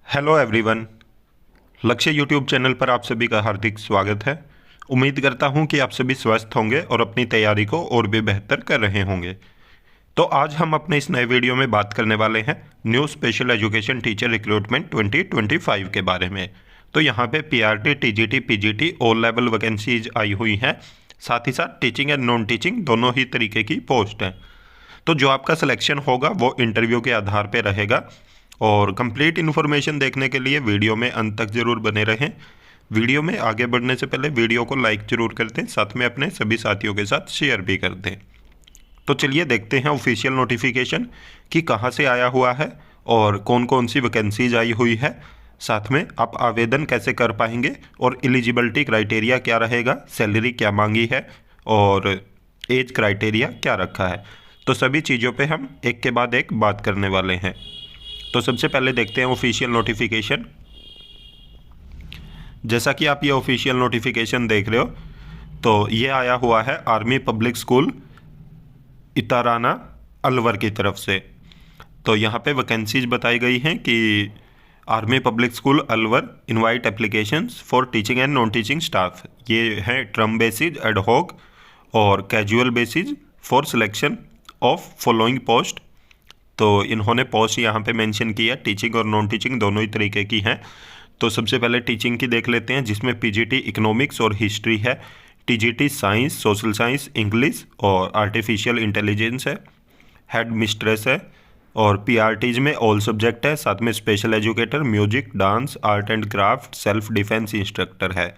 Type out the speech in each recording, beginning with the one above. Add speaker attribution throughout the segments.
Speaker 1: Hello everyone. लक्ष्य YouTube channel पर आप सभी का हार्दिक स्वागत है। उम्मीद करता हूं कि आप सभी स्वस्थ होंगे और अपनी तैयारी को और भी बेहतर कर रहे होंगे। तो आज हम अपने इस नए वीडियो में बात करने वाले हैं new special education teacher recruitment 2025 के बारे में। तो यहाँ पे PRT, TGT, PGT all level vacancies आई हुई हैं। साथ ही साथ टीचिंग एंड नॉन टीचिंग दोनों ही तरीके की पोस्ट हैं। तो जो आपका सिलेक्शन होगा वो इंटरव्यू के आधार पर रहेगा। और कंप्लीट इन्फॉर्मेशन देखने के लिए वीडियो में अंत तक ज़रूर बने रहें। वीडियो में आगे बढ़ने से पहले वीडियो को लाइक ज़रूर कर दें, साथ में अपने सभी साथियों के साथ शेयर भी कर दें। तो चलिए देखते हैं ऑफिशियल नोटिफिकेशन कि कहाँ से आया हुआ है और कौन कौन सी वैकेंसीज आई हुई है। साथ में आप आवेदन कैसे कर पाएंगे और एलिजिबिलिटी क्राइटेरिया क्या रहेगा, सैलरी क्या मांगी है और एज क्राइटेरिया क्या रखा है। तो सभी चीज़ों पे हम एक के बाद एक बात करने वाले हैं। तो सबसे पहले देखते हैं ऑफिशियल नोटिफिकेशन। जैसा कि आप ये ऑफिशियल नोटिफिकेशन देख रहे हो, तो ये आया हुआ है आर्मी पब्लिक स्कूल इताराना अलवर की तरफ से। तो यहाँ पे वैकेंसीज बताई गई हैं कि army public school Alwar invite applications for teaching and non teaching staff. ये है टर्म बेसिस, एड हॉक और casual basis for selection of following post. तो इन्होंने पोस्ट यहाँ पे मेंशन किया, टीचिंग और नॉन टीचिंग दोनों ही तरीके की हैं। तो सबसे पहले टीचिंग की देख लेते हैं, जिसमें पीजीटी इकोनॉमिक्स और हिस्ट्री है, TGT science, social science, English और आर्टिफिशियल इंटेलिजेंस है, हेड मिस्ट्रेस है और पीआरटीज में ऑल सब्जेक्ट है। साथ में special educator, music, dance, art and craft, self defence instructor है।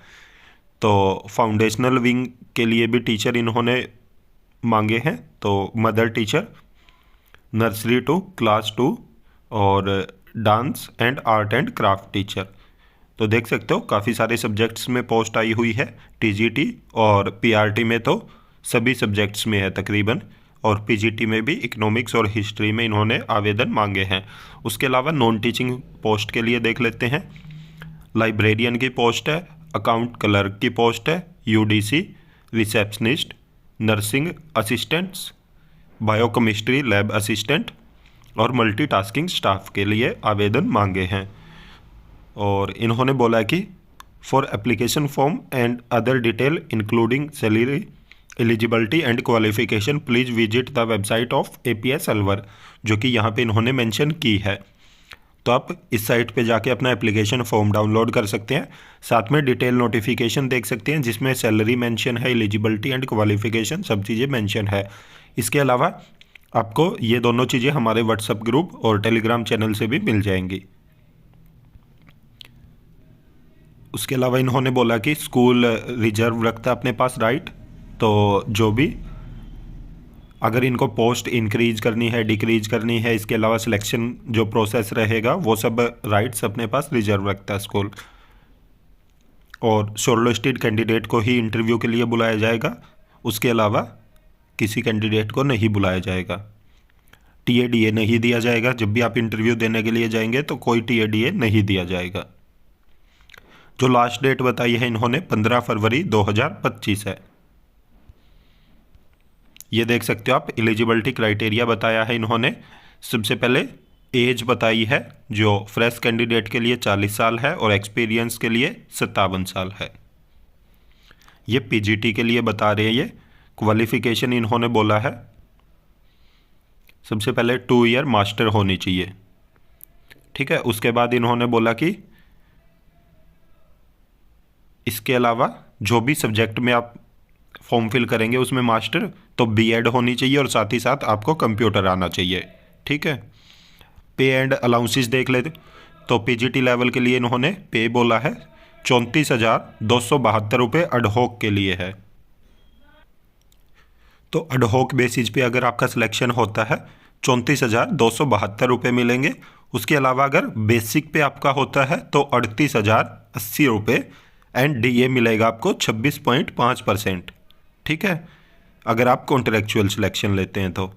Speaker 1: तो फाउंडेशनल विंग के लिए भी टीचर इन्होंने मांगे हैं, तो mother teacher, nursery to class 2 और dance and art and craft teacher. तो देख सकते हो काफ़ी सारे सब्जेक्ट्स में पोस्ट आई हुई है। टीजीटी और पीआरटी में तो सभी सब्जेक्ट्स में है तकरीबन, और पीजीटी में भी इकोनॉमिक्स और हिस्ट्री में इन्होंने आवेदन मांगे हैं। उसके अलावा नॉन टीचिंग पोस्ट के लिए देख लेते हैं। लाइब्रेरियन की पोस्ट है, अकाउंट क्लर्क की पोस्ट है, UDC, receptionist, nursing assistants, biochemistry lab assistant और मल्टीटास्किंग स्टाफ के लिए आवेदन मांगे हैं। और इन्होंने बोला कि for application form and other detail including salary, eligibility and qualification please visit the website of APS Alwar, जो कि यहाँ पे इन्होंने मेंशन की है। तो आप इस साइट पे जाके अपना एप्लीकेशन फॉर्म डाउनलोड कर सकते हैं। साथ में डिटेल नोटिफिकेशन देख सकते हैं, जिसमें सैलरी मेंशन है, एलिजिबिलिटी एंड क्वालिफिकेशन सब चीज़ें मेंशन है। इसके अलावा आपको ये दोनों चीज़ें हमारे व्हाट्सएप ग्रुप और टेलीग्राम चैनल से भी मिल जाएंगी। उसके अलावा इन्होंने बोला कि स्कूल रिजर्व रखता है अपने पास राइट, तो जो भी अगर इनको पोस्ट इंक्रीज करनी है, डिक्रीज करनी है, इसके अलावा सिलेक्शन जो प्रोसेस रहेगा वो सब राइट्स अपने पास रिजर्व रखता है स्कूल। और शॉर्टलिस्टेड कैंडिडेट को ही इंटरव्यू के लिए बुलाया जाएगा, उसके अलावा किसी कैंडिडेट को नहीं बुलाया जाएगा। टीएडीए नहीं दिया जाएगा। जब भी आप इंटरव्यू देने के लिए जाएंगे तो कोई टीएडीए नहीं दिया जाएगा। जो लास्ट डेट बताई है इन्होंने 15 फरवरी 2025 है। ये देख सकते हो आप, एलिजिबिलिटी क्राइटेरिया बताया है इन्होंने। सबसे पहले एज बताई है, जो फ्रेश कैंडिडेट के लिए 40 साल है और एक्सपीरियंस के लिए 57 साल है। ये पीजीटी के लिए बता रहे हैं। ये क्वालिफिकेशन इन्होंने बोला है सबसे पहले 2 ईयर मास्टर होनी चाहिए, ठीक है। उसके बाद इन्होंने बोला कि इसके अलावा जो भी सब्जेक्ट में आप फॉर्म फिल करेंगे उसमें मास्टर, तो बीएड होनी चाहिए और साथ ही साथ आपको कंप्यूटर आना चाहिए, ठीक है। पे एंड अलाउंसेस देख लेते, तो पीजीटी लेवल के लिए इन्होंने पे बोला है 34,272 रुपये अडहॉक के लिए है। तो अडहॉक बेसिस पे अगर आपका सिलेक्शन होता है 34,272 रुपये मिलेंगे। उसके अलावा अगर बेसिक पे आपका होता है तो 38,080 रुपये एंड डीए मिलेगा आपको 26.5%, ठीक है, अगर आप कॉन्ट्रेक्चुअल सिलेक्शन लेते हैं तो।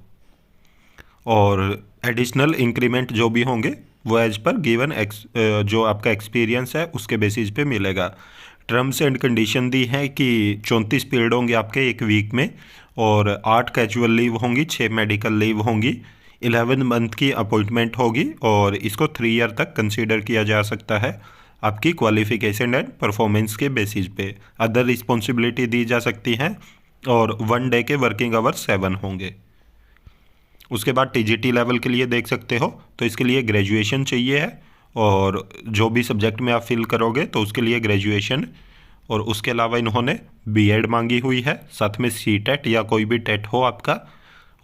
Speaker 1: और एडिशनल इंक्रीमेंट जो भी होंगे वो एज पर गिवन जो आपका एक्सपीरियंस है उसके बेसिस पे मिलेगा। टर्म्स एंड कंडीशन दी है कि 34 पीरियड होंगे आपके एक वीक में, और 8 कैजुअल लीव होंगी, 6 मेडिकल लीव होंगी, 11 मंथ की अपॉइंटमेंट होगी और इसको 3 ईयर तक कंसीडर किया जा सकता है आपकी क्वालिफिकेशन एंड परफॉर्मेंस के बेसिस पे। अदर रिस्पॉन्सिबिलिटी दी जा सकती हैं और 1 डे के वर्किंग आवर्स 7 होंगे। उसके बाद टीजीटी लेवल के लिए देख सकते हो, तो इसके लिए ग्रेजुएशन चाहिए है और जो भी सब्जेक्ट में आप फिल करोगे तो उसके लिए ग्रेजुएशन, और उसके अलावा इन्होंने बीएड मांगी हुई है, साथ में सीटेट या कोई भी टेट हो आपका,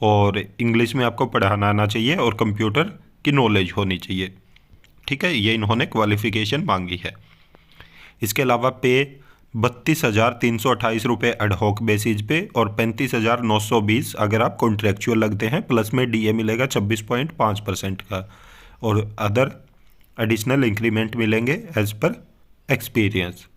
Speaker 1: और इंग्लिश में आपको पढ़ाना आना चाहिए और कंप्यूटर की नॉलेज होनी चाहिए। ठीक है, ये इन्होंने क्वालिफिकेशन मांगी है। इसके अलावा पे 32,328 रुपये एडहॉक बेसिस पे और 35,920 अगर आप कॉन्ट्रेक्चुअल लगते हैं, प्लस में डीए मिलेगा 26.5% का, और अदर एडिशनल इंक्रीमेंट मिलेंगे as per experience.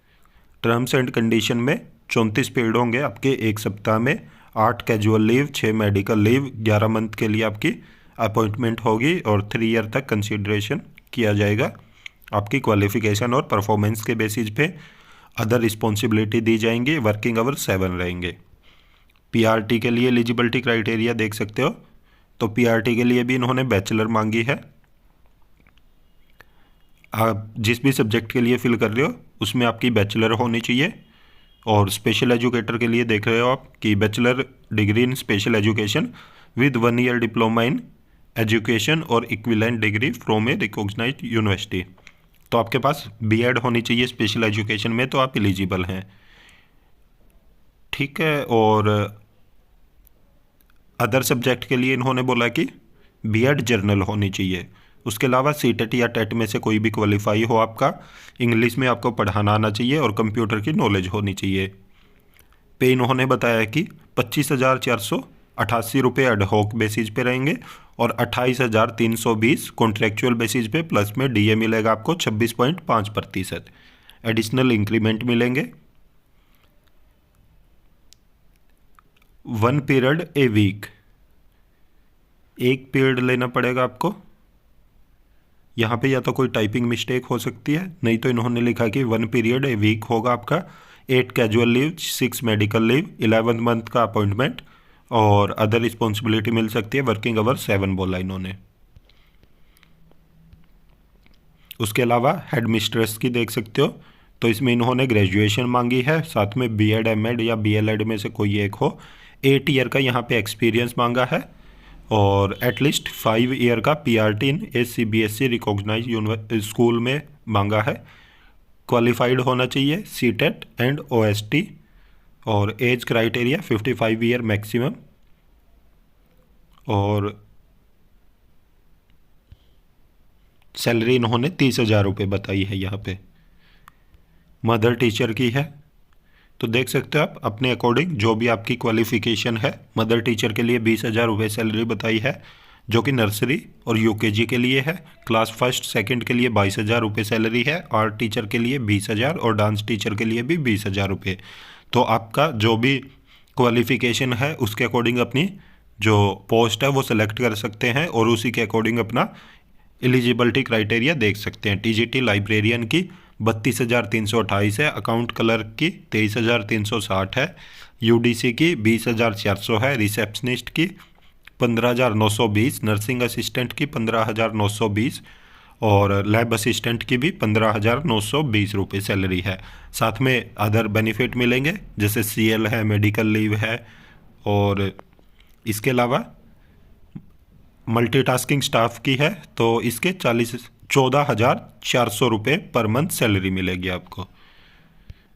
Speaker 1: Terms and condition में 34 पीरियड होंगे आपके एक सप्ताह में, 8 casual leave, 6 medical leave, 11 month के लिए आपकी अपॉइंटमेंट होगी और 3 ईयर तक कंसीडरेशन किया जाएगा आपकी क्वालिफिकेशन और परफॉर्मेंस के बेसिस पे। अदर रिस्पॉन्सिबिलिटी दी जाएंगी, वर्किंग आवर 7 रहेंगे। पीआरटी के लिए एलिजिबिलिटी क्राइटेरिया देख सकते हो, तो पीआरटी के लिए भी इन्होंने बैचलर मांगी है। आप जिस भी सब्जेक्ट के लिए फिल कर रहे हो उसमें आपकी बैचलर होनी चाहिए, और स्पेशल एजुकेटर के लिए देख रहे हो आप कि bachelor degree in special education with 1 year diploma in education और equivalent degree from a recognised university. तो आपके पास बीएड होनी चाहिए स्पेशल एजुकेशन में, तो आप एलिजिबल हैं। ठीक है, और अदर सब्जेक्ट के लिए इन्होंने बोला कि बीएड जर्नल होनी चाहिए। उसके अलावा सीटेट या टेट में से कोई भी क्वालिफाई हो आपका, इंग्लिश में आपको पढ़ाना आना चाहिए और कंप्यूटर की नॉलेज होनी चाहिए। पे इन्होंने बताया कि 25,488 रुपये एडहॉक बेसिस पे रहेंगे और 28,320 कॉन्ट्रेक्चुअल बेसिस पे, प्लस में डीए मिलेगा आपको 26.5%। एडिशनल इंक्रीमेंट मिलेंगे 1 पीरियड ए वीक, एक पीरियड लेना पड़ेगा आपको। यहाँ पे या तो कोई टाइपिंग मिस्टेक हो सकती है, नहीं तो इन्होंने लिखा कि 1 पीरियड ए वीक होगा आपका। 8 casual leave, 6 medical leave, 11 month का अपॉइंटमेंट और अदर रिस्पॉन्सिबिलिटी मिल सकती है। वर्किंग आवर 7 बोला इन्होंने। उसके अलावा हेड मिस्ट्रेस की देख सकते हो, तो इसमें इन्होंने ग्रेजुएशन मांगी है, साथ में बीएड, एमएड या बीएलएड में से कोई एक हो। 8 ईयर का यहाँ पे एक्सपीरियंस मांगा है और एटलीस्ट 5 ईयर का पीआरटी इन ए सीबीएसई रिकॉग्नाइज्ड स्कूल में मांगा है। क्वालिफाइड होना चाहिए सीटेट एंड ओएसटी, और एज क्राइटेरिया 55 ईयर मैक्सिमम, और सैलरी इन्होंने 30,000 रुपये बताई है यहाँ पे। मदर टीचर की है, तो देख सकते हो आप अपने अकॉर्डिंग जो भी आपकी क्वालिफिकेशन है। मदर टीचर के लिए 20,000 रुपये सैलरी बताई है, जो कि नर्सरी और यूकेजी के लिए है। क्लास 1, 2 के लिए 22,000 रुपये सैलरी है। आर्ट टीचर के लिए 20,000 और डांस टीचर के लिए भी 20,000 रुपये। तो आपका जो भी क्वालिफिकेशन है उसके अकॉर्डिंग अपनी जो पोस्ट है वो सिलेक्ट कर सकते हैं और उसी के अकॉर्डिंग अपना एलिजिबिलिटी क्राइटेरिया देख सकते हैं। टीजीटी लाइब्रेरियन की 32,328 है, अकाउंट क्लर्क की 23,360 है, यूडीसी की 20,400 है, रिसेप्शनिस्ट की 15,920, नर्सिंग असिस्टेंट की 15,920 और लैब असिस्टेंट की भी 15,920 रुपये सैलरी है। साथ में अदर बेनिफिट मिलेंगे जैसे सीएल है, मेडिकल लीव है, और इसके अलावा मल्टीटास्किंग स्टाफ की है तो इसके 14,400 रुपये पर मंथ सैलरी मिलेगी आपको।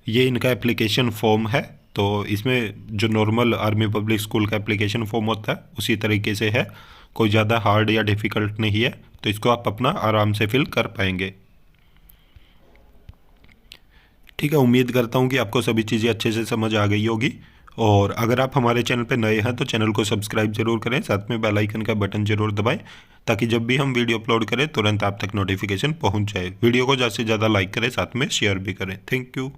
Speaker 1: ये इनका एप्लीकेशन फॉर्म है, तो इसमें जो नॉर्मल आर्मी पब्लिक स्कूल का एप्लीकेशन फॉर्म होता है उसी तरीके से है, कोई ज़्यादा हार्ड या डिफ़िकल्ट नहीं है, तो इसको आप अपना आराम से फिल कर पाएंगे। ठीक है, उम्मीद करता हूँ कि आपको सभी चीज़ें अच्छे से समझ आ गई होगी, और अगर आप हमारे चैनल पर नए हैं तो चैनल को सब्सक्राइब जरूर करें, साथ में बेल आइकन का बटन जरूर दबाएं ताकि जब भी हम वीडियो अपलोड करें तुरंत आप तक नोटिफिकेशन पहुंच जाए। वीडियो को ज़्यादा से ज़्यादा लाइक करें, साथ में शेयर भी करें। Thank you.